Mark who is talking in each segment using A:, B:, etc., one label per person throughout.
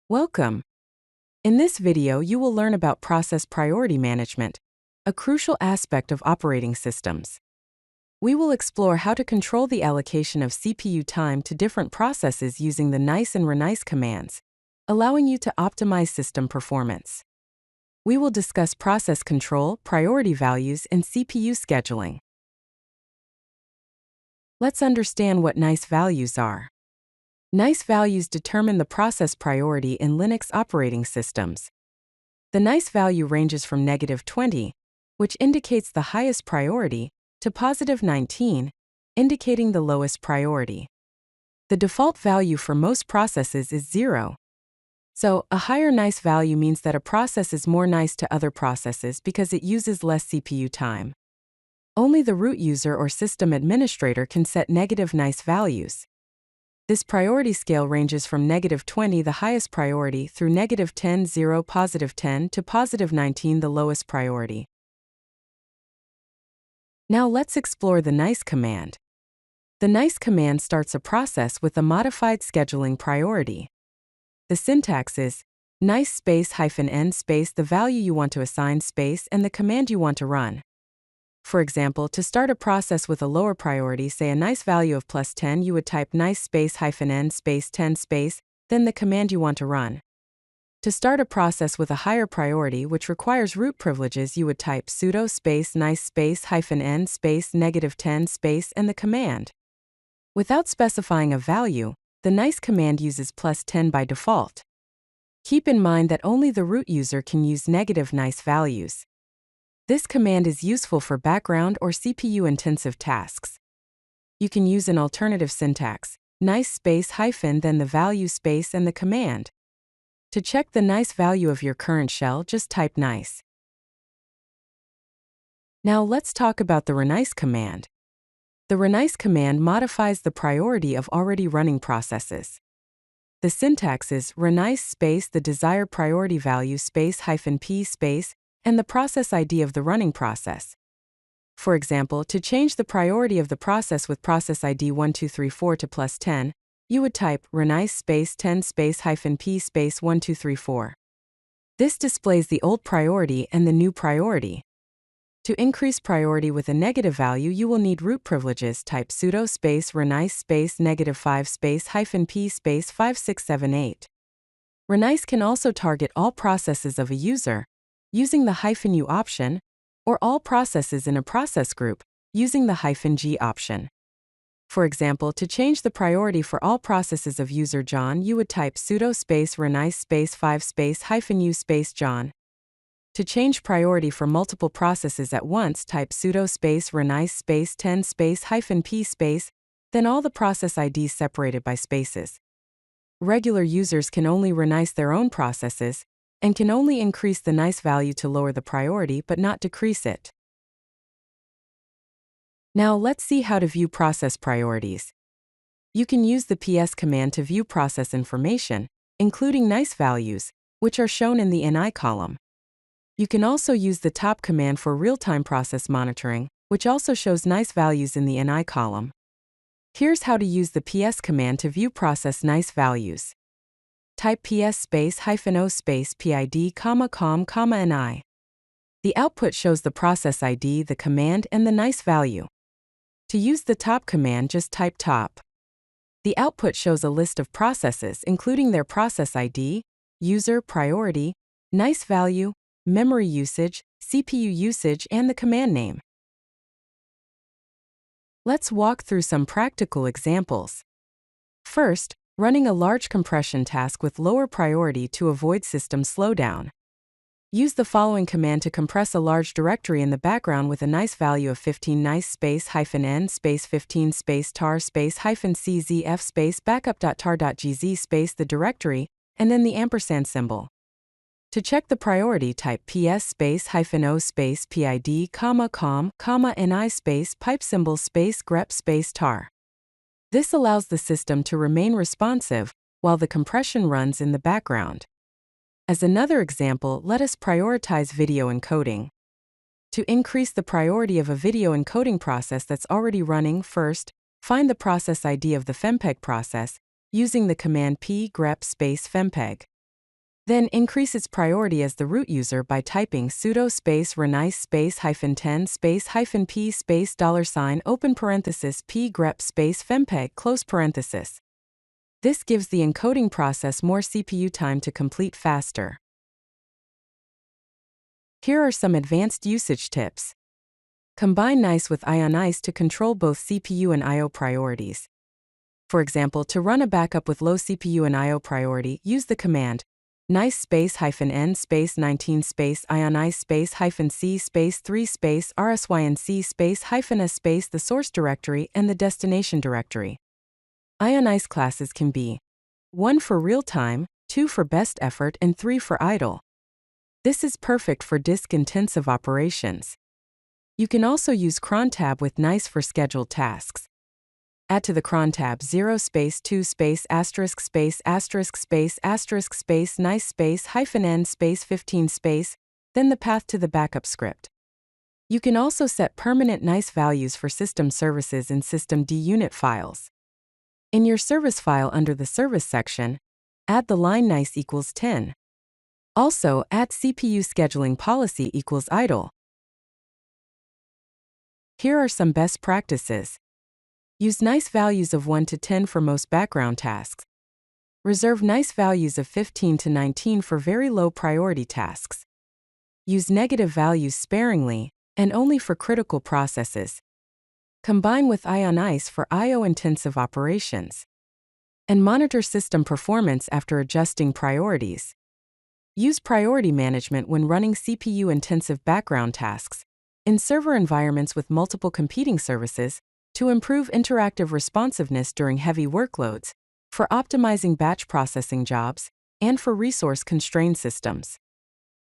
A: Welcome. In this video, you will learn about process priority management, a crucial aspect of operating systems. We will explore how to control the allocation of CPU time to different processes using the ionice and Renice commands, allowing you to optimize system performance. We will discuss process control, priority values, and CPU scheduling. Let's understand what ionice values are. Ionice values determine the process priority in Linux operating systems. The ionice value ranges from -20, which indicates the highest priority, to +19, indicating the lowest priority. The default value for most processes is 0. So, a higher ionice value means that a process is more nice to other processes because it uses less CPU time. Only the root user or system administrator can set negative ionice values. This priority scale ranges from -20, the highest priority, through -10, 0, +10, to +19, the lowest priority. Now let's explore the ionice command. The ionice command starts a process with a modified scheduling priority. The syntax is ionice space -n space the value you want to assign space and the command you want to run. For example, to start a process with a lower priority, say a ionice value of +10, you would type ionice space -n space 10 space, then the command you want to run. To start a process with a higher priority which requires root privileges, you would type sudo space ionice space -n space -10 space and the command. Without specifying a value, the ionice command uses +10 by default. Keep in mind that only the root user can use negative ionice values. This command is useful for background or CPU-intensive tasks. You can use an alternative syntax, ionice space hyphen then the value space and the command. To check the ionice value of your current shell, just type ionice. Now let's talk about the Renice command. The Renice command modifies the priority of already running processes. The syntax is Renice space the desired priority value space -p space and the process ID of the running process. For example, to change the priority of the process with process ID 1234 to +10, you would type Renice space 10 space -p space 1234. This displays the old priority and the new priority. To increase priority with a negative value, you will need root privileges. Type sudo space Renice space -5 space -p space 5678. Renice can also target all processes of a user, using the -u option, or all processes in a process group, using the -g option. For example, to change the priority for all processes of user John, you would type sudo space Renice space 5 space -u space John. To change priority for multiple processes at once, type sudo space Renice space 10 space -p space, then all the process IDs separated by spaces. Regular users can only Renice their own processes, and can only increase the ionice value to lower the priority but not decrease it. Now let's see how to view process priorities. You can use the ps command to view process information, including ionice values, which are shown in the ni column. You can also use the top command for real-time process monitoring, which also shows ionice values in the ni column. Here's how to use the ps command to view process ionice values. Type ps space -o space pid, com, ni. The output shows the process ID, the command, and the ionice value. To use the top command, just type top. The output shows a list of processes, including their process ID, user priority, ionice value, memory usage, CPU usage, and the command name. Let's walk through some practical examples. First, running a large compression task with lower priority to avoid system slowdown. Use the following command to compress a large directory in the background with a ionice value of 15 ionice space -n space 15 space tar space -czf space backup.tar.gz space the directory, and then the ampersand symbol. To check the priority, type ps space -o space pid, com, ni space pipe symbol space grep space tar. This allows the system to remain responsive while the compression runs in the background. As another example, let us prioritize video encoding. To increase the priority of a video encoding process that's already running, first, find the process ID of the fmpeg process, using the command p grep space fmpeg. Then increase its priority as the root user by typing sudo space renice space -10 space -p space $ open parenthesis p grep space fempeg close parenthesis. This gives the encoding process more CPU time to complete faster. Here are some advanced usage tips. Combine nice with ionice to control both CPU and I/O priorities. For example, to run a backup with low CPU and I/O priority, use the command nice space -n space 19 space ionice space -c space 3 space rsync space -s space the source directory and the destination directory. Ionice classes can be 1 for real-time, 2 for best effort, and 3 for idle. This is perfect for disk-intensive operations. You can also use crontab with nice for scheduled tasks. Add to the crontab 0 space 2 space asterisk space asterisk space asterisk space nice space -n space 15 space, then the path to the backup script. You can also set permanent nice values for system services in systemd unit files. In your service file under the service section, add the line nice equals 10. Also, add CPU scheduling policy equals idle. Here are some best practices. Use nice values of 1 to 10 for most background tasks. Reserve nice values of 15 to 19 for very low priority tasks. Use negative values sparingly, and only for critical processes. Combine with ionice for I/O-intensive operations. And monitor system performance after adjusting priorities. Use priority management when running CPU-intensive background tasks in server environments with multiple competing services to improve interactive responsiveness during heavy workloads, for optimizing batch processing jobs, and for resource-constrained systems.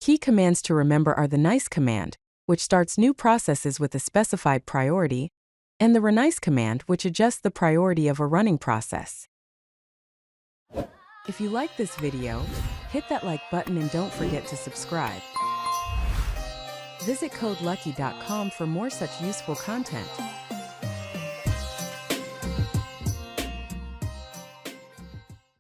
A: Key commands to remember are the nice command, which starts new processes with a specified priority, and the renice command, which adjusts the priority of a running process. If you like this video, hit that like button and don't forget to subscribe. Visit codelucky.com for more such useful content.